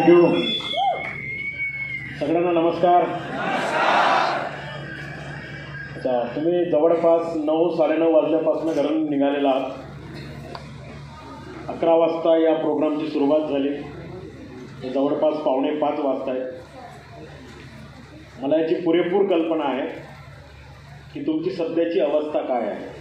Thank you. सगळ्यांना नमस्कार. अच्छा, तुम्ही जवळपास 9-9:30 वाजल्यापासून घरून निघालेला आहात. 11 वाजता या प्रोग्रामची सुरुवात झाली. जवळपास 4:45 वाजता आहे. मला याची पुरेपूर कल्पना आहे की तुमची सध्याची अवस्था काय आहे.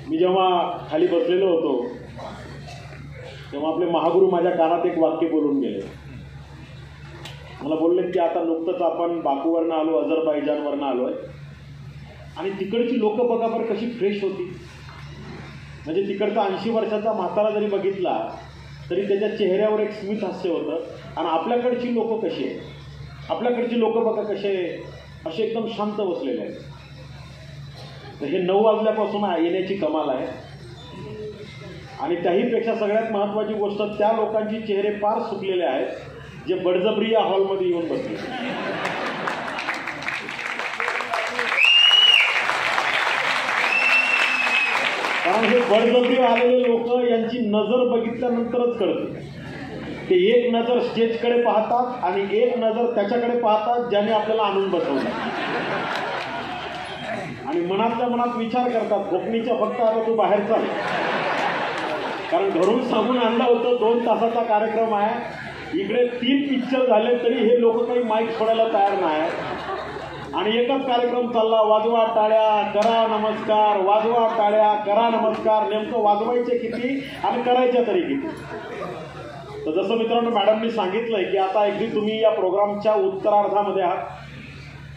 मी जेव्हा खाली बसलेलो होतो तेव्हा आपले महागुरू माझ्या कानात एक वाक्य बोलून गेले. मला बोलले की आता नुकतंच आपण बाकूवरनं आलो, अझरबैजानवरनं आलो आहे आणि तिकडची लोक बघा बरं कशी फ्रेश होती. म्हणजे तिकडचा 80 वर्षाचा म्हातारा जरी बघितला तरी त्याच्या चेहऱ्यावर एक स्मित हास्य होतं. आणि आपल्याकडची लोक कशी आहे, आपल्याकडची लोक बघा कसे असे एकदम शांत बसलेले आहेत. तर हे 9 वाजल्यापासून येण्याची कमाल आहे. आणि त्याहीपेक्षा सगळ्यात महत्त्वाची गोष्ट, त्या लोकांचे चेहरे फार सुकलेले आहेत जे बळजबरी या हॉलमध्ये येऊन बसले. कारण हे बळजबरी आलेले लोक यांची नजर बघितल्यानंतरच कळते. ते एक नजर स्टेजकडे पाहतात आणि एक नजर त्याच्याकडे पाहतात ज्याने आपल्याला आणून बसवलं. आणि मनातल्या मनात विचार करतात, कोकणीच्या फक्त आता तू बाहेर चाल. कारण घरून सांगून आणलं होतं 2 तासाचा कार्यक्रम आहे, इकडे 3 पिक्चर झाले तरी हे लोक काही माईक सोडायला तयार नाही. आणि एकच कार्यक्रम चालला, वाजवा टाळ्या करा नमस्कार, वाजवा टाळ्या करा नमस्कार. नेमकं वाजवायचे किती आणि करायच्या तरी किती. तर जसं मित्रांनो मॅडमनी सांगितलंय की आता अगदी तुम्ही या प्रोग्रामच्या उत्तरार्धामध्ये आहात.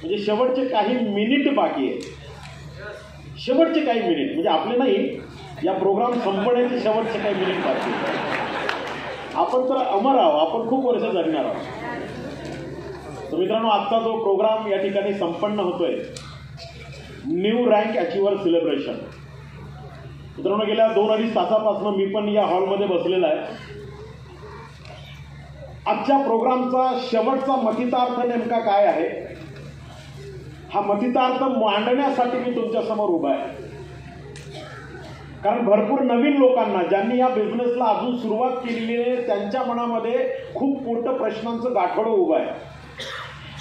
म्हणजे शेवटचे काही मिनिट बाकी आहे. शेवटचे काही मिनिट म्हणजे आपले नाही, या प्रोग्राम संपण्याचे शेवटचे काही मिनिट बाकी आहे. आपण तर अमर आहोत, आपण खूप वर्ष जगणार आहोत. तर मित्रांनो आजचा जो प्रोग्राम या ठिकाणी संपन्न होतोय, न्यू रँक अचिव्हर सेलिब्रेशन. मित्रांनो गेल्या 2-2.5 तासापासून मी पण या हॉलमध्ये बसलेला आहे. आजच्या प्रोग्रामचा शेवटचा मथितार्थ नेमका काय आहे, हा मथितार्थ मांडण्यासाठी मी तुमच्यासमोर उभा आहे. कारण भरपूर नवीन लोकांना, ज्यांनी या बिझनेसला अजून सुरुवात केलेली आहे, त्यांच्या मनामध्ये खूप मोठं प्रश्नांचं गाठोडं उभं आहे.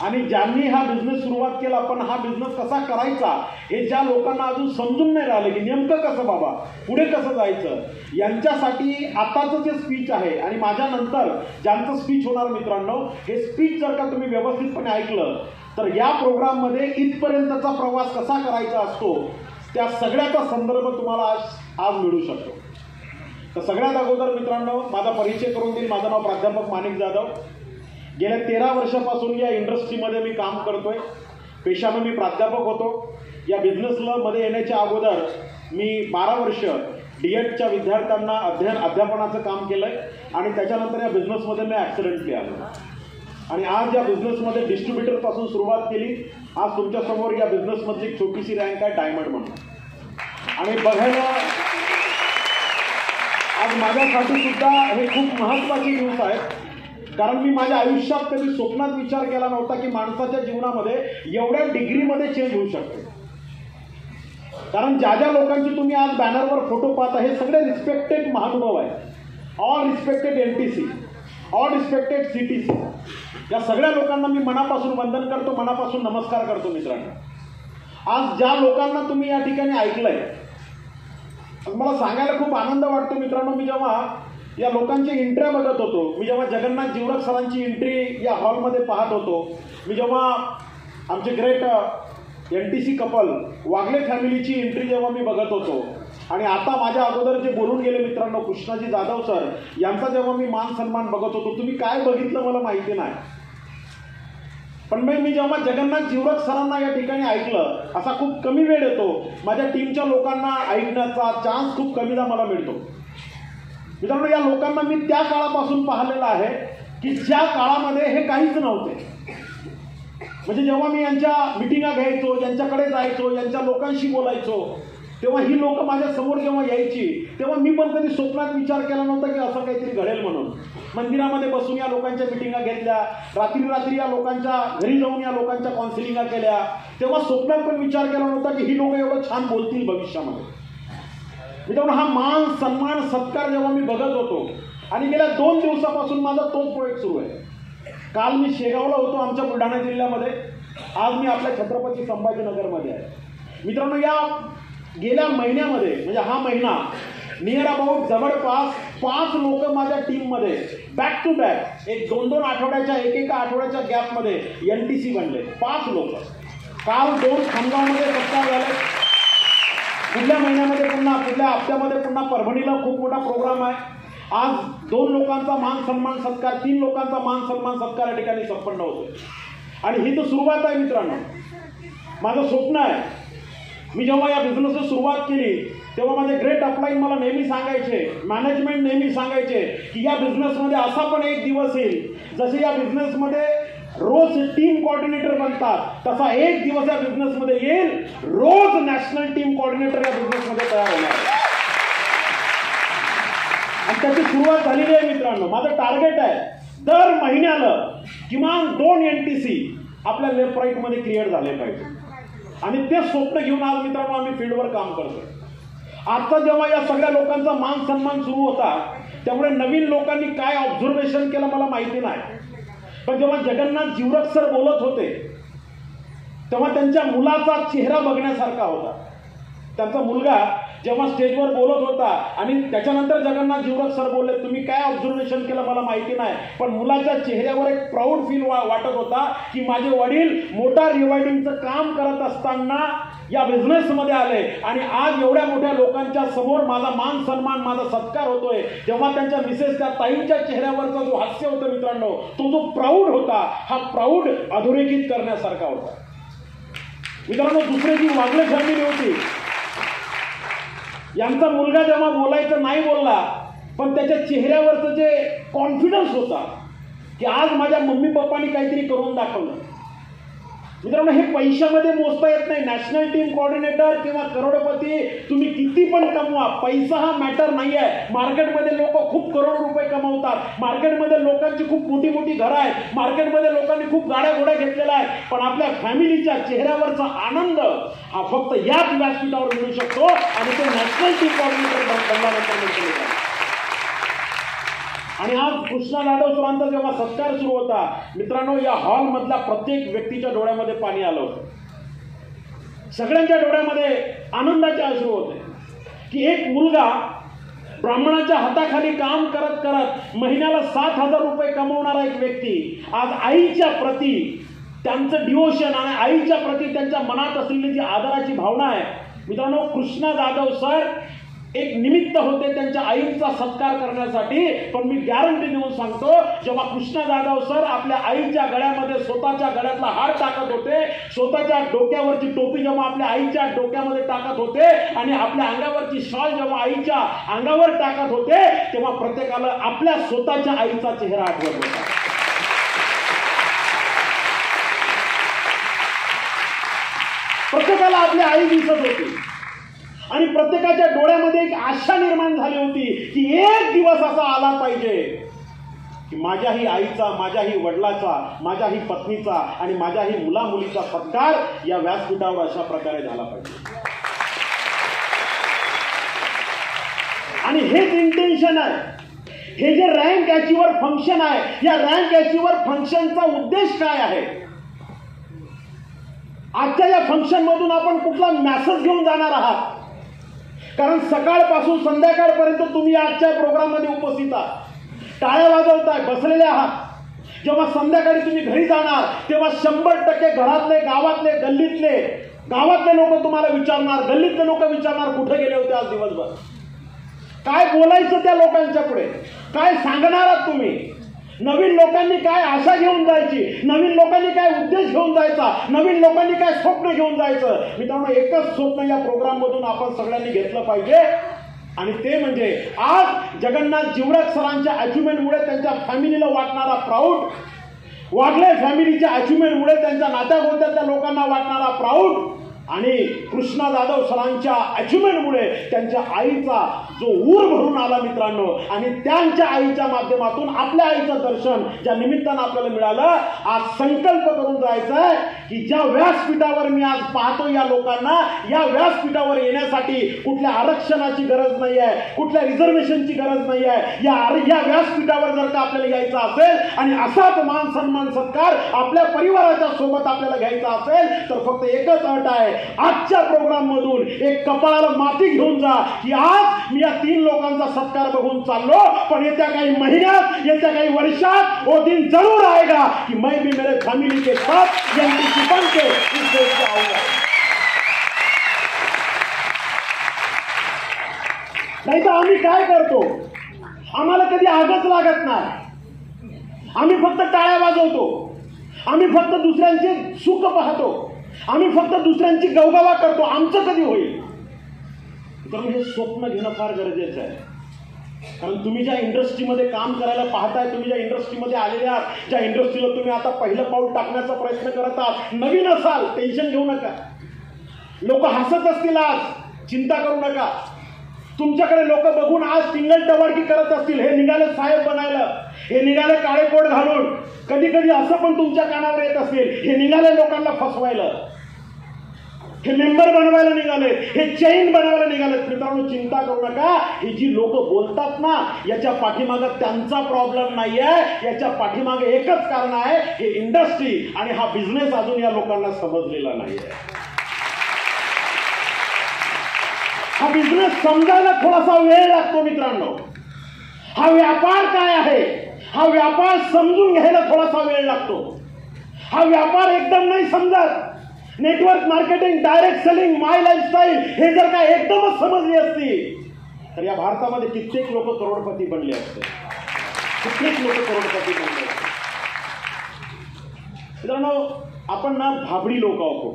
आणि ज्यांनी हा बिझनेस सुरुवात केला पण हा बिझनेस कसा करायचा हे ज्या लोकांना अजून समजून नाही राहिलं की नेमकं कसं बाबा पुढे कसं जायचं, यांच्यासाठी आताचं जे स्पीच आहे आणि माझ्यानंतर ज्यांचं स्पीच होणार मित्रांनो, हे स्पीच जर का तुम्ही व्यवस्थितपणे ऐकलं तर या प्रोग्राममध्ये इथपर्यंतचा प्रवास कसा करायचा असतो त्या सगळ्याचा संदर्भ तुम्हाला आज मिळू शकतो. तर सगळ्यात अगोदर मित्रांनो माझा परिचय करून देईल. माझं नाव प्राध्यापक माणिक जाधव. गेल्या 13 वर्षापासून या इंडस्ट्रीमध्ये मी काम करतोय. पेशानं मी प्राध्यापक होतो. या बिझनेसला मध्ये येण्याच्या अगोदर मी 12 वर्ष DEDच्या विद्यार्थ्यांना अध्यापनाचं काम केलंय आणि त्याच्यानंतर या बिझनेसमध्ये मी ॲक्सिडेंटली आलो आणि आज या बिझनेसमध्ये डिस्ट्रीब्युटरपासून सुरुवात केली. आज तुमच्यासमोर या बिझनेसमधली एक छोटीशी रँक आहे डायमंड म्हणून. आणि बघायला आज माझ्यासाठी सुद्धा हे खूप महत्त्वाची न्यूज आहे. कारण मी माझ्या आयुष्यात कधी स्वप्नात विचार केला नव्हता की माणसाच्या जीवनामध्ये एवढ्या डिग्रीमध्ये चेंज होऊ शकते. कारण ज्या ज्या लोकांची तुम्ही आज बॅनरवर फोटो पाहता हे सगळे रिस्पेक्टेड महानुभाव आहेत. All respected NTC, all respected CTC. या सगळ्या लोकांना मी मनापासून वंदन करतो, मनापासून नमस्कार करतो. मित्रांनो आज ज्या लोकांना तुम्ही या ठिकाणी ऐकलंय मला सांगायला खूप आनंद वाटतो. मित्रांनो मी जेव्हा या लोकांची एंट्र्या बघत होतो, मी जेव्हा जगन्नाथ जीवरक सरांची एंट्री या हॉलमध्ये पाहत होतो, मी जेव्हा आमचे ग्रेट NTC कपल वागले फॅमिलीची एंट्री जेव्हा मी बघत होतो आणि आता माझ्या अगोदर जे बोलून गेले मित्रांनो कृष्णाजी जाधव सर यांचा जेव्हा मी मान सन्मान बघत होतो, तुम्ही काय बघितलं मला माहिती नाही, पण मी जेव्हा जगन्नाथ जीवरक सरांना या ठिकाणी ऐकलं, असा खूप कमी वेळ येतो माझ्या टीमच्या लोकांना ऐकण्याचा चान्स खूप कमीदा मला मिळतो. मित्रांनो या लोकांना मी त्या काळापासून पाहिलेलं आहे की ज्या काळामध्ये हे काहीच नव्हते. म्हणजे जेव्हा मी यांच्या मिटिंगा घ्यायचो, यांच्याकडे जायचो, यांच्या लोकांशी बोलायचो, तेव्हा ही लोक माझ्या समोर जेव्हा यायची तेव्हा मी पण कधी स्वप्नात विचार केला नव्हता की असं काहीतरी घडेल म्हणून. मंदिरामध्ये बसून या लोकांच्या मिटिंगा घेतल्या, रात्री या लोकांच्या घरी जाऊन या लोकांच्या काउन्सिलिंगा केल्या, तेव्हा स्वप्नात पण विचार केला नव्हता की ही लोक एवढं छान बोलतील भविष्यामध्ये. मित्रांनो, हा मान सन्मान सत्कार जेव्हा मी बघत होतो आणि गेल्या 2 दिवसापासून माझा तोच प्रोजेक्ट सुरू आहे. काल मी शेगावला होतो आमच्या बुलढाणा जिल्ह्यामध्ये, आज मी आपल्या छत्रपती संभाजीनगरमध्ये आहे. मित्रांनो, या गेल्या महिन्यामध्ये म्हणजे हा महिना नियर अबाउट जवळपास 5 लोक माझ्या टीममध्ये बॅक टू बॅक एक 2-2 आठवड्याच्या एकेका आठवड्याच्या गॅपमध्ये NTC बनले. 5 लोक. काल 2 खामगावमध्ये सत्कार झाले. पुढल्या महिन्यामध्ये पुढल्या हप्त्यामध्ये पुन्हा परभणीला खूप मोठा प्रोग्राम आहे. आज 2 लोकांचा मान सन्मान सत्कार, 3 लोकांचा मान सन्मान सत्कार या ठिकाणी संपन्न होतो. आणि ही तर सुरुवात आहे मित्रांनो. माझं स्वप्न आहे, मी जेव्हा या बिझनेसला सुरुवात केली तेव्हा माझे ग्रेट अपलाईन मला नेहमी सांगायचे, मॅनेजमेंट नेहमी सांगायचे की या बिझनेसमध्ये असा पण एक दिवस येईल जसे या बिझनेसमध्ये रोज टीम कोऑर्डिनेटर बनतात तसा एक दिवस या बिझनेसमध्ये येईल रोज नॅशनल टीम कोऑर्डिनेटर या बिझनेसमध्ये तयार होणार. आणि त्याची सुरुवात झालेली आहे मित्रांनो. माझं टार्गेट आहे दर महिन्याला किमान 2 NTC आपल्या लेफ्ट राईट मध्ये क्रिएट झाले पाहिजे. आणि ते स्वप्न घेऊन आज मित्रांनो आम्ही फील्डवर काम करतो. आता जेव्हा या सगळ्या लोकांचा मान सन्मान सुरू होता त्यामुळे नवीन लोकांनी काय ऑब्झर्वेशन केलं मला माहिती नाही, पण जेव्हा जगन्नाथ जीवरक सर बोलत होते तेव्हा त्यांच्या मुलाचा चेहरा बघण्यासारखा होता. त्यांचा मुलगा जेव्हा स्टेजवर बोलत होता आणि त्याच्यानंतर जगन्नाथ जीवरक सर बोलले, तुम्ही काय ऑब्झर्वेशन केलं मला माहिती नाही, पण मुलाच्या चेहऱ्यावर एक प्राऊड फील वाटत होता की माझे वडील मोटार रिवायडिंगचं काम करत असताना या बिझनेसमध्ये आले आणि आज एवढ्या मोठ्या लोकांच्या समोर माझा मान सन्मान माझा सत्कार होतोय. तेव्हा त्यांच्या मिसेस त्या ताईंच्या चेहऱ्यावरचा जो हास्य होतं मित्रांनो, तो जो प्राऊड होता, हा प्राऊड अधोरेखित करण्यासारखा होता. मित्रांनो, दुसरी जी वागले फॅमिली होती, यांचा मुलगा जेव्हा बोलायचं नाही बोलला, पण त्याच्या चेहऱ्यावरचं जे कॉन्फिडन्स होता की आज माझ्या मम्मी पप्पांनी काहीतरी करून दाखवलं. मित्रांनो, हे पैशामध्ये मोजता येत नाही. नॅशनल टीम कोऑर्डिनेटर किंवा करोडपती तुम्ही किती पण कमवा, पैसा हा मॅटर नाही आहे. मार्केटमध्ये लोक खूप करोड रुपये कमवतात, मार्केटमध्ये लोकांची खूप मोठी मोठी घरं आहेत, मार्केटमध्ये लोकांनी खूप गाड्या घोड्या घेतलेल्या आहेत, पण आपल्या फॅमिलीच्या चेहऱ्यावरचा आनंद हा फक्त याच व्यासपीठावर मिळू शकतो आणि तो नॅशनल टीम कोऑर्डिनेटर बनल्यानंतर मिळतो. आणि आज कृष्णा जाधव सरांचा जेव्हा सत्कार सुरू होता मित्रांनो, या हॉलमधल्या प्रत्येक व्यक्तीच्या डोळ्यामध्ये पाणी आलं होतं. सगळ्यांच्या डोळ्यामध्ये आनंदाचे अश्रू होते की एक मुलगा ब्राह्मणाच्या हाताखाली काम करत करत महिन्याला 7,000 रुपये कमवणारा एक व्यक्ती आज आईच्या प्रती त्यांचं डिवोशन आणि आईच्या प्रती त्यांच्या मनात असलेली जी आदराची भावना आहे मित्रांनो, कृष्णा जाधव सर एक निमित्त होते त्यांच्या आईचा सत्कार करण्यासाठी. पण मी गॅरंटी देऊन सांगतो, जेव्हा कृष्णा जाधव सर आपल्या आईच्या गळ्यामध्ये स्वतःच्या गळ्यातला हार टाकत होते, स्वतःच्या डोक्यावरची टोपी जेव्हा आपल्या आईच्या डोक्यामध्ये टाकत होते आणि आपल्या अंगावरची शॉल जेव्हा आईच्या अंगावर टाकत होते, तेव्हा प्रत्येकाला आपल्या स्वतःच्या आईचा चेहरा आठवत होता. प्रत्येकाला आपली आई दिसत होती आणि प्रत्येकाच्या डोळ्यामध्ये एक आशा निर्माण झाली होती की एक दिवस असा आला पाहिजे की माझ्याही आईचा, माझ्याही वडिलाचा, माझ्याही पत्नीचा आणि माझ्याही मुलामुलीचा सत्कार या व्यासपीठावर अशा प्रकारे झाला पाहिजे. आणि हेच इंटेन्शन आहे. हे जे रँक अचिव्हर फंक्शन आहे, या रँक अचिव्हर फंक्शनचा उद्देश काय आहे? आजच्या या फंक्शन मधून आपण कुठला मेसेज घेऊन जाणार आहात? कारण सकाळपासून संध्याकाळपर्यंत तुम्ही आजच्या प्रोग्राम मध्ये उपस्थित आहात, टाळ्या वाजवताय, बसलेले आहात. जेव्हा संध्याकाळी तुम्ही घरी जाणार तेव्हा 100% घरातले, गावातले लोक तुम्हाला विचारणार, गल्लीतले लोक विचारणार, कुठे गेले होते आज दिवसभर? काय बोलायचं त्या लोकांच्या पुढे? काय सांगणार आहात तुम्ही? नवीन लोकांनी काय आशा घेऊन जायची, नवीन लोकांनी काय उद्देश घेऊन जायचा, नवीन लोकांनी काय स्वप्न घेऊन जायचं? मित्रांनो, एकच स्वप्न या प्रोग्राम मधून आपण सगळ्यांनी घेतलं पाहिजे आणि ते म्हणजे आज जगन्नाथ जीवरक सरांच्या अचिव्हमेंटमुळे त्यांच्या फॅमिलीला वाटणारा प्राऊड, वागले फॅमिलीच्या अचिव्हमेंटमुळे त्यांच्या नात्यागोत्यातल्या लोकांना वाटणारा प्राऊड आणि कृष्णा जाधव सरांच्या अचिव्हमेंटमुळे त्यांच्या आईचा जो ऊर भरून आला मित्रांनो, आणि त्यांच्या आईच्या माध्यमातून आपल्या आईचं दर्शन ज्या निमित्तानं आपल्याला मिळालं, आज संकल्प करून जायचा आहे की ज्या व्यासपीठावर मी आज पाहतो या लोकांना, या व्यासपीठावर येण्यासाठी कुठल्या आरक्षणाची गरज नाही आहे, कुठल्या रिझर्वेशनची गरज नाही आहे. या व्यासपीठावर जर का आपल्याला यायचं असेल आणि असाच मान सन्मान सत्कार आपल्या परिवाराच्या सोबत आपल्याला घ्यायचा असेल तर फक्त एकच अट आहे, आजच्या प्रोग्राम मधून एक कपाळाला माती घेऊन जा की आज मी या 3 लोकांचा सत्कार बघून चाललो, पण येत्या काही महिन्यात, येत्या काही वर्षात वो दिन जरूर आएगा कि मैं भी मेरे फैमिली के साथ एनटीसी बन के इस देश से आऊंगा. नाही तर आम्ही काय करतो, आम्हाला कधी आगच लागत नाही, आम्ही फक्त टाळ्या वाजवतो, आम्ही फक्त दुसऱ्यांचे सुख पाहतो, आम्ही फक्त दुसऱ्यांची गवगवा करतो, आमचं कधी होईल. तर हे स्वप्न घेणं फार गरजेचं आहे. कारण तुम्ही ज्या इंडस्ट्रीमध्ये काम करायला पाहताय, तुम्ही ज्या इंडस्ट्रीमध्ये आलेले आहात, ज्या इंडस्ट्रीला तुम्ही आता पहिलं पाऊल टाकण्याचा प्रयत्न करत आहात, नवीन असाल टेन्शन घेऊ नका, लोक हसत असतील आज, चिंता करू नका. तुमच्याकडे लोक बघून आज टिंगल टवाळकी करत असतील, हे निघाले साहेब बनायला, हे निघाले काळे कोट घालून, कधी कधी असं पण तुमच्या कानावर येत असेल, हे निघाले लोकांना फसवायला, हे मेंबर बनवायला निघाले, हे चेन बनवायला निघालेत. मित्रांनो चिंता करू नका, ही जी लोक बोलतात ना, याच्या पाठीमागे त्यांचा प्रॉब्लेम नाही आहे, याच्या पाठीमागे एकच कारण आहे, हे इंडस्ट्री आणि हा बिझनेस अजून या लोकांना समजलेला नाही आहे. हा बिझनेस समजायला थोडासा वेळ लागतो मित्रांनो. हा व्यापार काय आहे, हा व्यापार समजून घ्यायला थोडासा वेळ लागतो. हा व्यापार एकदम नाही समजत. नेटवर्क मार्केटिंग, डायरेक्ट सेलिंग, माय लाईफस्टाईल हे जर का एकदमच समजली असती तर या भारतामध्ये कित्येक लोक करोडपती बनले असते, कित्येक लोक करोडपती बनले असते. मित्रांनो आपण ना भाबडी लोक आहोत,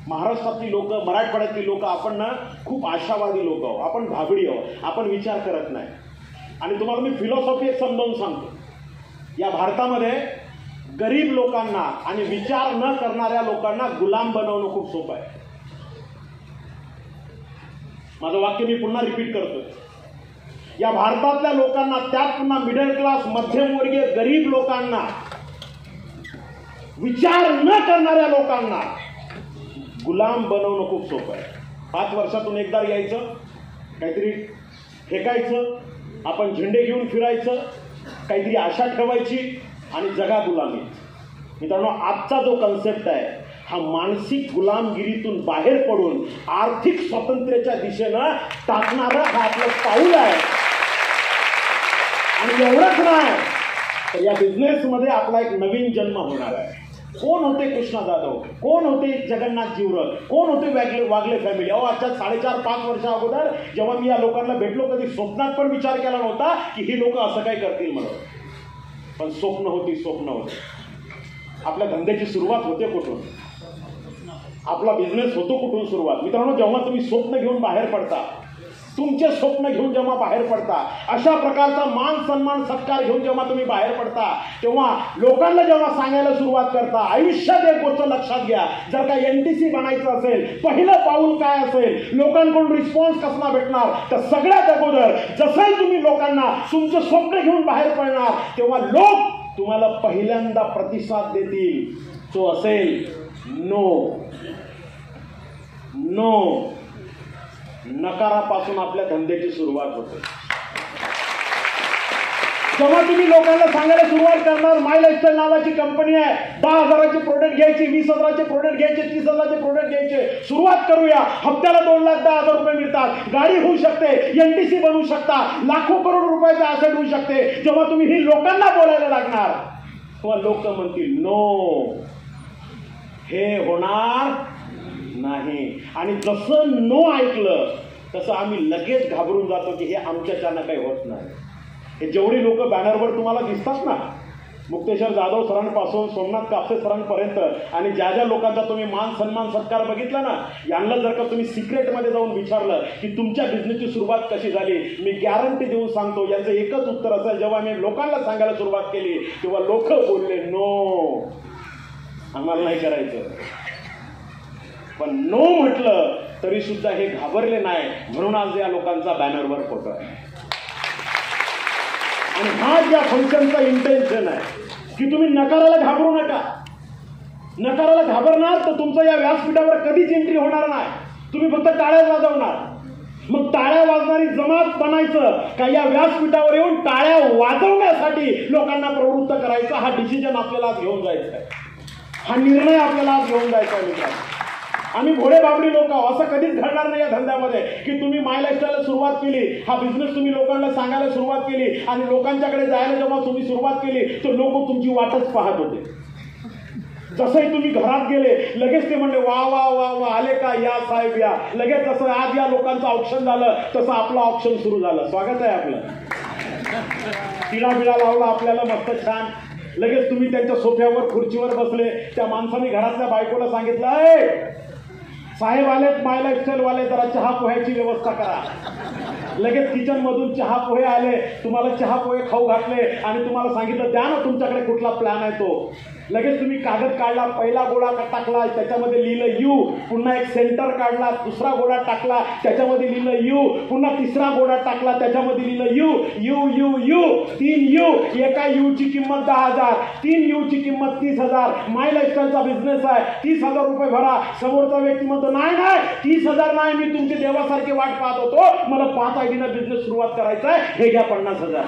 महाराष्ट्रातली लोक, मराठवाड्यातली लोक आपण ना खूप आशावादी लोक आहोत, आपण भाबडी आहोत, आपण विचार करत नाही. आणि तुम्हाला मी फिलॉसॉफी एक समजावून सांगतो. या भारतामध्ये गरीब लोकांना आणि विचार न करणाऱ्या लोकांना गुलाम बनवणं खूप सोपं आहे. माझं वाक्य मी पुन्हा रिपीट करतोय. या भारतातल्या लोकांना, त्यात पुन्हा मिडल क्लास, मध्यमवर्गीय गरीब लोकांना, विचार न करणाऱ्या लोकांना गुलाम बनवणं खूप सोपं आहे. 5 वर्षातून एकदा यायचं, काहीतरी फेकायचं, आपण झेंडे घेऊन फिरायचं, काहीतरी आशा ठेवायची आणि जगा गुलामी. मित्रांनो आजचा जो कन्सेप्ट आहे हा मानसिक गुलामगिरीतून बाहेर पडून आर्थिक स्वातंत्र्याच्या दिशेनं टाकणारा हा आपलं पाऊल आहे. आणि एवढंच नाही तर या बिझनेसमध्ये आपला एक नवीन जन्म होणार आहे. कोण होते कृष्णा जाधव, कोण होते जगन्नाथ जीवरल, कोण होते वागले फॅमिली. आजच्या 4.5-5 वर्षा अगोदर जेव्हा मी या लोकांना भेटलो, कधी स्वप्नात पण विचार केला नव्हता की ही लोक असं काय करतील म्हणून. पण स्वप्न होती. आपल्या धंद्याची सुरुवात होते कुठून, आपला बिझनेस होतो कुठून सुरुवात. मित्रांनो जेव्हा तुम्ही स्वप्न घेऊन बाहेर पडता, तुमचे स्वप्न घेऊन जेव्हा बाहेर पडता, अशा प्रकारचा मान सन्मान सत्कार घेऊन जेव्हा तुम्ही बाहेर पडता, तेव्हा लोकांना जेव्हा सांगायला सुरुवात करता, आयुष्यात एक गोष्ट लक्षात घ्या, जर का एनटीसी बनायचं असेल, पहिलं पाऊल काय असेल, लोकांकडून रिस्पॉन्स कसा भेटणार, तर सगळ्यात अगोदर जसंही तुम्ही लोकांना तुमचं स्वप्न घेऊन बाहेर पडणार, तेव्हा लोक तुम्हाला पहिल्यांदा प्रतिसाद देतील, तो असेल नो. नकारापासून आपल्या धंद्याची सुरुवात होते. जेव्हा तुम्ही लोकांना सांगायला सुरुवात करणार, माय लाईफस्टाईल नावाची कंपनी आहे, 10,000चे प्रोडक्ट घ्यायचे, 20,000चे प्रोडक्ट घ्यायचे, 30,000चे प्रोडक्ट घ्यायचे, सुरुवात करूया. हप्त्याला 2,10,000 रुपये मिळतात, गाडी होऊ शकते, एनटीसी बनवू शकता, लाखो करोड रुपयाचा ॲसेट होऊ शकते. जेव्हा तुम्ही ही लोकांना बोलायला लागणार तेव्हा लोक म्हणतील नो, हे होणार नाही. आणि जसं नो ऐकलं तसं आम्ही लगेच घाबरून जातो की हे आमच्याच्यानं काही होत नाही. हे जेवढे लोक बॅनरवर तुम्हाला दिसतात ना, मुक्तेश्वर जाधव सरांपासून सोमनाथ कापसे सरांपर्यंत, आणि ज्या ज्या लोकांचा तुम्ही मान सन्मान सत्कार बघितला ना, यांना जर का तुम्ही सिक्रेटमध्ये जाऊन विचारलं की तुमच्या बिझनेसची सुरुवात कशी झाली, मी गॅरंटी देऊन सांगतो यांचं एकच उत्तर असं, जेव्हा मी लोकांना सांगायला सुरुवात केली तेव्हा लोक बोलले नो, आम्हाला नाही करायचं. पण नो म्हटलं तरी सुद्धा हे घाबरले नाही, म्हणून आज या लोकांचा बॅनरवर फोटो आहे. आणि हा ज्या फंक्शनचा इंटेन्शन आहे की तुम्ही नकाराला घाबरू नका. नकाराला घाबरणार तर तुमचं या व्यासपीठावर कधीच एंट्री होणार नाही. तुम्ही फक्त टाळ्या वाजवणार. मग टाळ्या वाजणारी जमात बनायचं का या व्यासपीठावर येऊन टाळ्या वाजवण्यासाठी लोकांना प्रवृत्त करायचं? हा डिसिजन आपल्याला आज घेऊन जायचा आहे. हा निर्णय आपल्याला आज घेऊन जायचा आहे मित्रांनो. आम्ही भोळे बाबडी लोक आहोत. असं कधीच घडणार नाही या धंद्यामध्ये की तुम्ही माय लाईफस्टाईलला सुरुवात केली, हा बिझनेस तुम्ही लोकांना सांगायला सुरुवात केली आणि लोकांच्याकडे जायला जेव्हा तुम्ही सुरुवात केली तर लोक तुमची वाटच पाहत होते. जसंही तुम्ही घरात गेले लगेच ते म्हणले वा वा वा वा आले का, या साहेब या. लगेच जसं आज या लोकांचं ऑप्शन झालं तसं आपलं ऑप्शन सुरू झालं. स्वागत आहे आपलं. तिळा बिळा लावला आपल्याला मस्त छान. लगेच तुम्ही त्यांच्या सोफ्यावर खुर्चीवर बसले. त्या माणसाने घरातल्या बायकोला सांगितलं, अय साहेब आलेत माय लाईफस्टाईल वाले, जरा चहा पोह्याची व्यवस्था करा. लगेच किचन मधून चहा पोहे आले, तुम्हाला चहा पोहे खाऊ घातले आणि तुम्हाला सांगितलं द्या ना तुमच्याकडे कुठला प्लॅन आहे तो. लगेच तुम्ही कागद काढला, पहिला गोळा टाकला, त्याच्यामध्ये लिहिलं यू. पुन्हा एक सेंटर काढला, दुसरा गोळा टाकला, त्याच्यामध्ये लिहिलं यू. पुन्हा तिसरा गोळा टाकला, त्याच्यामध्ये लिहिलं you you you you. 3 you. एका यू ची किंमत 10,000, 3 यू ची किंमत 30,000. माय लाईफस्टाईलचा बिझनेस आहे, 30,000 रुपये भरा. समोरचा व्यक्ती म्हणतो नाही नाही 30,000 नाही, मी तुमची देवासारखी वाट पाहत होतो, मला 5 आयडीना बिझनेस सुरुवात करायचा आहे, हे घ्या 50,000.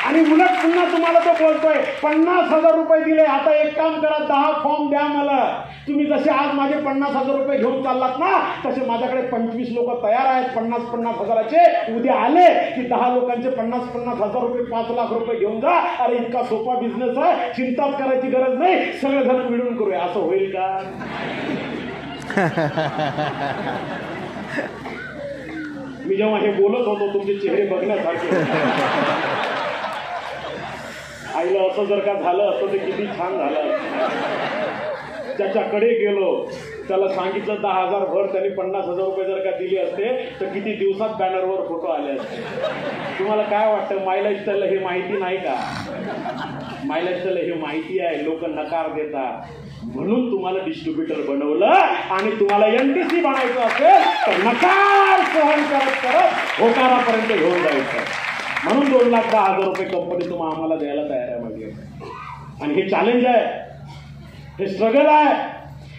आणि उलट पुन्हा तुम्हाला तो बोलतोय 50,000 रुपये दिले, आता एक काम करा 10 फॉर्म द्या मला. तुम्ही जसे आज माझे 50,000 रुपये घेऊन चाललात ना, तसे माझ्याकडे 25 लोक तयार आहेत 50-50 हजाराचे. उद्या आले की 10 लोकांचे 50-50 हजार रुपये 5 लाख रुपये घेऊन जा. अरे इतका सोपा बिझनेस आहे, चिंताच करायची गरज नाही, सगळेजण मिळून करूया. असं होईल का? मी जेव्हा हे बोलत होतो तुमचे चेहरे बघण्यासारखे. आईला असं जर का झालं असतं तर किती छान झालं. ज्याच्याकडे गेलो त्याला सांगितलं 10,000 भर, त्यांनी 50,000 रुपये जर का दिले असते तर किती दिवसात बॅनरवर फोटो आले असते. तुम्हाला काय वाटतं माय लाईफस्टाईलला हे माहिती नाही का? माय लाईफस्टाईलला हे माहिती आहे. लोक नकार देतात म्हणून तुम्हाला डिस्ट्रीब्युटर बनवलं. आणि तुम्हाला NTC बनायचं असेल तर नकार सहन करत करत होकारापर्यंत घेऊन जायचं. म्हणून 2,10,000 रुपये कंपनी तुम्हाला आम्हाला द्यायला तयार आहे म्हणजे. आणि हे चॅलेंज आहे, हे स्ट्रगल आहे,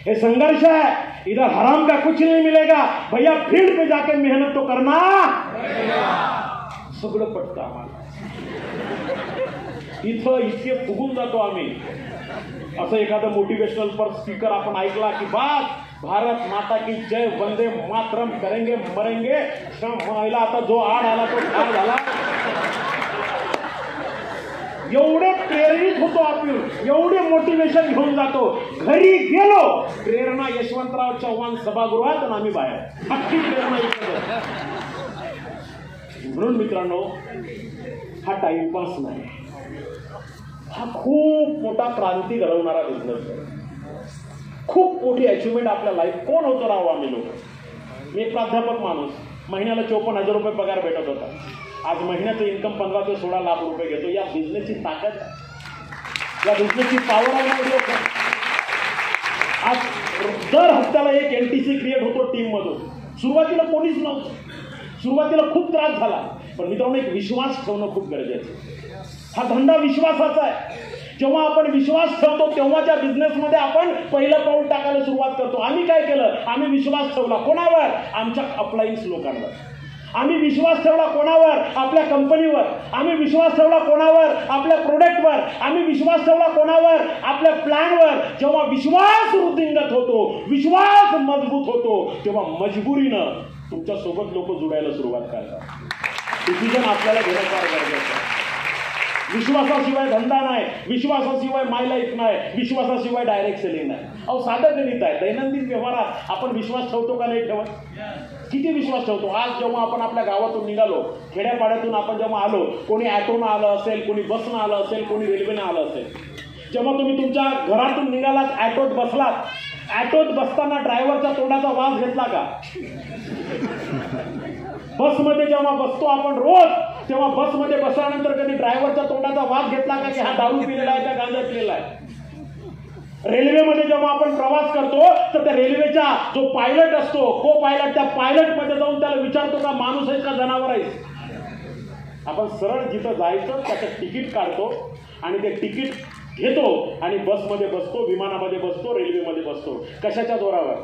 हे संघर्ष है. इधर हराम का कुछ नहीं मिलेगा भैया, फील्ड पे जाके मेहनत तो करना. सगळं पटतं आम्हाला. इथं इतके फुगून जातो आम्ही. असं एखादं मोटिवेशनल पर स्पीकर आपण ऐकला की बस भारत माता की जय, वंदे मातरम, करेंगे मरेंगे. महिला आता जो आड आला तो ठार झाला. एवढे प्रेरित होतो आपण, एवढे मोटिवेशन घेऊन जातो. घरी गेलो प्रेरणा यशवंतराव चव्हाण सभागृहात आणि आम्ही बाहेर. अख्खी प्रेरणा इकडे. म्हणून मित्रांनो हा टाइमपास नाही, हा खूप मोठा क्रांती घडवणारा बिझनेस आहे. खूप मोठी अचिव्हमेंट आपल्या लाईफ. कोण होतं राव आम्ही लोक? मी एक प्राध्यापक माणूस, महिन्याला 54,000 रुपये पगार भेटत होता. आज महिन्याचं इन्कम 15 ते 16 लाख रुपये घेतो. या बिझनेसची ताकद, या बिझनेसची पॉवर आहे. आज दर हप्त्याला एक NTC क्रिएट होतो टीम मधून. सुरुवातीला कोणीच नव्हतं, सुरुवातीला खूप त्रास झाला. पण मित्रांनो एक विश्वास ठेवणं खूप गरजेचं आहे. हा धंदा विश्वासाचा आहे. जेव्हा आपण विश्वास ठेवतो तेव्हा त्या बिझनेसमध्ये आपण पहिलं पाऊल टाकायला सुरुवात करतो. आम्ही काय केलं? आम्ही विश्वास ठेवला. कोणावर? आमच्या अप्लायन्स लोकांवर. आम्ही विश्वास ठेवला कोणावर? आपल्या कंपनीवर. आम्ही विश्वास ठेवला कोणावर? आपल्या प्रोडक्टवर. आम्ही विश्वास ठेवला कोणावर? आपल्या प्लॅनवर. जेव्हा विश्वास वृद्धिंगत होतो, विश्वास मजबूत होतो, तेव्हा मजबुरीनं तुमच्या सोबत लोक जुडायला सुरुवात करतात. डिसिजन आपल्याला घेणं फार गरजेचं आहे. विश्वासाशिवाय धंदा नाही, विश्वासाशिवाय माय लाईफ नाही, विश्वासाशिवाय डायरेक्ट सेलिंग नाही. अहो साधं गणित आहे. दैनंदिन व्यवहारात आपण विश्वास ठेवतो का नाही ठेवत? किती विश्वास ठेवतो? आज जेव्हा आपण आपल्या गावातून निघालो, खेड्यापाड्यातून आपण जेव्हा आलो, कोणी ॲटोनं आलं असेल, कोणी बसनं आलं असेल, कोणी रेल्वेनं आलं असेल. जेव्हा तुम्ही तुमच्या घरातून निघालात, ॲटोत बसलात, ॲटोत बसताना ड्रायव्हरच्या तोंडाचा वास घेतला का? बसमध्ये जेव्हा बसतो आपण रोज, तेव्हा बसमध्ये बसल्यानंतर कधी ड्रायव्हरच्या तोंडाचा वास घेतला का की हा दारू पिलेला आहे का गांजा पिलेला आहे? रेल्वेमध्ये जेव्हा आपण प्रवास करतो तर त्या रेल्वेचा जो पायलट असतो, को पायलट, त्या पायलटमध्ये जाऊन त्याला विचारतो का माणूस आहेस का जनावर आहेस. आपण सरळ जिथं जायचं त्याचं तिकीट काढतो आणि ते तिकीट घेतो आणि बसमध्ये बसतो, विमानामध्ये बसतो, रेल्वेमध्ये बसतो. कशाच्या जोरावर?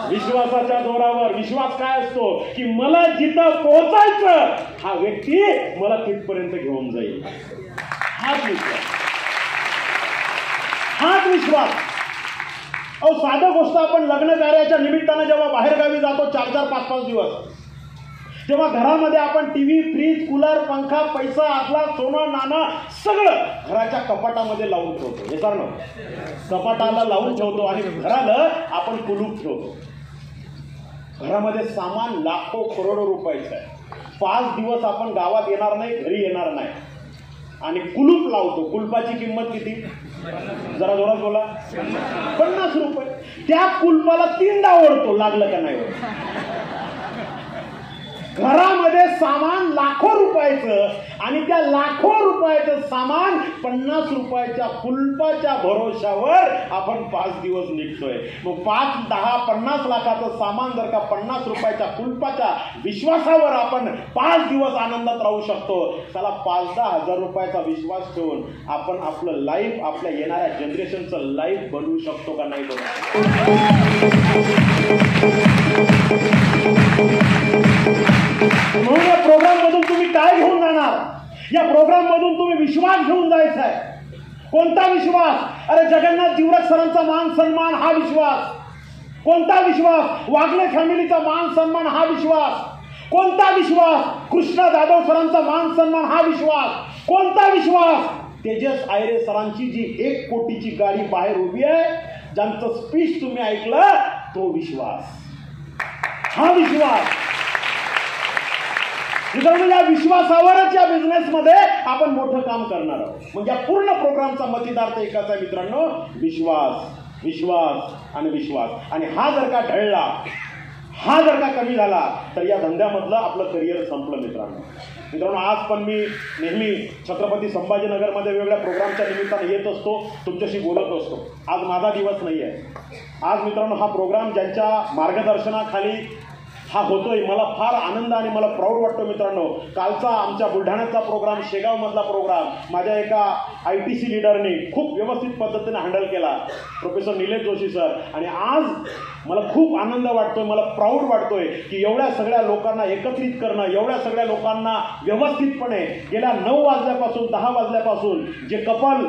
विश्वासाच्या जोरावर. विश्वास काय असतो की मला जिथं पोहोचायचं हा व्यक्ती मला तिथपर्यंत घेऊन जाईल. हाच विश्वास, हाच विश्वास. अहो साधं गोष्ट, आपण लग्न कार्याच्या निमित्तानं जेव्हा बाहेरगावी जातो 4-4, 5-5 दिवस, तेव्हा घरामध्ये आपण टीव्ही, फ्रीज, कूलर, पंखा, पैसा, आपला सोनं नाणं सगळं घराच्या कपाटामध्ये लावून ठेवतो. हे सर ना, कपाटाला लावून ठेवतो आणि घराला आपण कुलूप ठेवतो. घरामध्ये सामान लाखो करोडो रुपयाचं आहे. 5 दिवस आपण गावात येणार नाही, घरी येणार नाही आणि कुलूप लावतो. कुलपाची किंमत किती? जरा जोरात बोला. 50 रुपये. त्या कुलपाला 3दा ओढतो, लागलं का नाही ओढ. घरामध्ये सामान लाखो रुपयाचं आणि त्या लाखो रुपयाचं सामान 50 रुपयाच्या कुलपाच्या भरोशावर आपण 5 दिवस निघतोय. मग 5, 10, 50 लाखाचं सामान जर का 50 रुपयाच्या कुलपाच्या विश्वासावर आपण 5 दिवस आनंदात राहू शकतो, चला 5-10 हजार रुपयाचा विश्वास ठेवून आपण आपलं लाईफ, आपल्या येणाऱ्या जनरेशनचं लाईफ बनवू शकतो का नाही बनवू? म्हणून या प्रोग्राम मधून तुम्ही काय घेऊन जाणार? या प्रोग्राम मधून तुम्ही विश्वास घेऊन जायचा आहे. कोणता विश्वास? अरे जगन्नाथ जीवरक सरांचा मान सन्मान हा विश्वास. कोणता विश्वास? वागले फॅमिलीचा मान सन्मान हा विश्वास. कोणता विश्वास? कृष्णा जाधव सरांचा मान सन्मान हा विश्वास. कोणता विश्वास? तेजस आयरे सरांची जी 1 कोटीची गाडी बाहेर उभी आहे, ज्यांचं स्पीच तुम्ही ऐकलं, तो विश्वास, हा विश्वास. मित्रांनो, या विश्वासावरच या बिझनेसमध्ये आपण मोठं काम करणार आहोत. मग या पूर्ण प्रोग्रामचा मतिदार्थ एकाच आहे मित्रांनो, विश्वास, विश्वास आणि विश्वास. आणि हा जर का ढळला, हा जर का कमी झाला तर या धंद्यामधलं आपलं करिअर संपलं. मित्रांनो, आज पण मी नेहमी छत्रपती संभाजीनगरमध्ये वेगवेगळ्या प्रोग्रामच्या निमित्ताने येत असतो, तुमच्याशी बोलत असतो. आज माझा दिवस नाही आहे. आज मित्रांनो, हा प्रोग्राम ज्यांच्या मार्गदर्शनाखाली हा होतोय, मला फार आनंद आणि मला प्राऊड वाटतो. मित्रांनो, कालचा आमच्या बुलढाण्याचा प्रोग्राम, शेगावमधला प्रोग्राम माझ्या एका ITC लीडरने खूप व्यवस्थित पद्धतीने हँडल केला, प्रोफेसर निलेश जोशी सर. आणि आज मला खूप आनंद वाटतोय, मला प्राऊड वाटतोय की एवढ्या सगळ्या लोकांना एकत्रित करणं, एवढ्या सगळ्या लोकांना व्यवस्थितपणे गेल्या 9 वाजल्यापासून 10 वाजल्यापासून जे कपल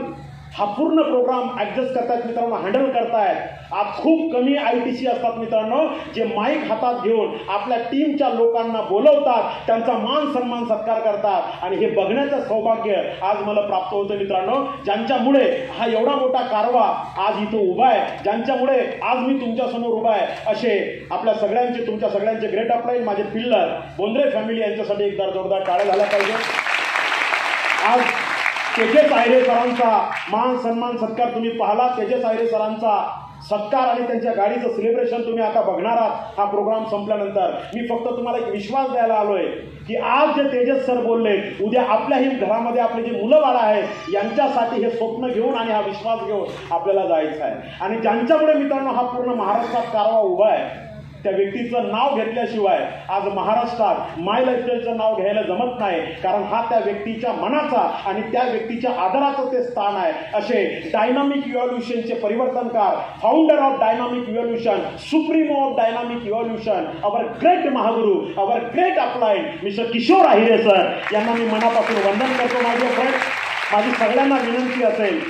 हा पूर्ण प्रोग्राम ॲडजस्ट करतायत मित्रांनो, हँडल करतायत. आज खूप कमी ITC असतात मित्रांनो, जे माईक हातात घेऊन आपल्या टीमच्या लोकांना बोलवतात, त्यांचा मान सन्मान सत्कार करतात. आणि हे बघण्याचं सौभाग्य आज मला प्राप्त होतं मित्रांनो, ज्यांच्यामुळे हा एवढा मोठा कारवा आज इथं उभा आहे, ज्यांच्यामुळे आज मी तुमच्यासमोर उभा आहे. असे आपल्या सगळ्यांचे, तुमच्या सगळ्यांचे ग्रेट अपलाईन, माझे पिल्लर बोंद्रे फॅमिली यांच्यासाठी एकदा जोरदार टाळ्या झाल्या पाहिजे. आज तेजस आयरे सरांचा मान सन्मान सत्कार तुम्ही पाहिला. तेजस आयरे सरांचा सत्कार आणि त्यांच्या गाडीचं सेलिब्रेशन तुम्ही आता बघणार आहात हा प्रोग्राम संपल्यानंतर. मी फक्त तुम्हाला एक विश्वास द्यायला आलोय की आज जे तेजस सर बोलले, उद्या आपल्याही घरामध्ये आपले जे मुलं बाळं आहेत यांच्यासाठी हे स्वप्न घेऊन आणि हा विश्वास घेऊन आपल्याला जायचं आहे. आणि ज्यांच्यामुळे मित्रांनो हा पूर्ण महाराष्ट्रात कारवा उभा आहे, त्या व्यक्तीचं नाव घेतल्याशिवाय आज महाराष्ट्रात माय लाईफस्टाईलचं नाव घ्यायला जमत नाही. कारण हा त्या व्यक्तीच्या मनाचा आणि त्या व्यक्तीच्या आदराचं ते स्थान आहे. असे डायनामिक इव्हॉल्युशनचे परिवर्तनकार, founder of dynamic evolution, supremo of dynamic evolution, our great महागुरु, our great upline mister Kishore Ahire sir यांना मी मनापासून वंदन करतो. माझे फ्रेंड, माझी सगळ्यांना विनंती असेल,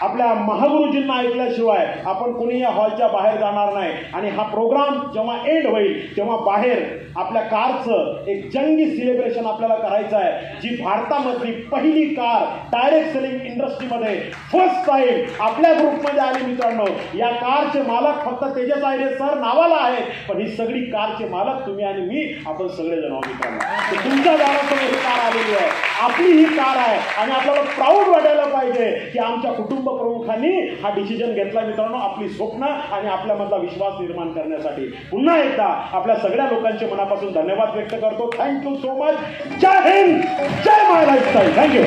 आपल्या महागुरुजींना ऐकल्याशिवाय आपण कोणी या हॉलच्या बाहेर जाणार नाही. आणि हा प्रोग्राम जेव्हा एंड होईल तेव्हा बाहेर आपल्या कारचं एक जंगी सेलिब्रेशन आपल्याला करायचं आहे. जी भारतामधली पहिली कार डायरेक्ट सेलिंग इंडस्ट्रीमध्ये फर्स्ट टाइम आपल्या ग्रुपमध्ये आली मित्रांनो. या कारचे मालक फक्त तेजस आयरे सर नावाला आहेत, पण ही सगळी कारचे मालक तुम्ही आणि मी, आपण सगळेजण आहोत मित्रांनो. तुमच्या दारासमोर ही कार आलेली आहे, आपली ही कार आहे. आणि आपल्याला प्राऊड वाटायला पाहिजे की आमच्या कुटुंब प्रमुखांनी हा डिसिजन घेतला मित्रांनो, आपली स्वप्न आणि आपल्यामधला विश्वास निर्माण करण्यासाठी. पुन्हा एकदा आपल्या सगळ्या लोकांचे मनापासून धन्यवाद व्यक्त करतो. Thank you so much. जय हिंद, जय माय लाईफस्टाईल. थँक्यू.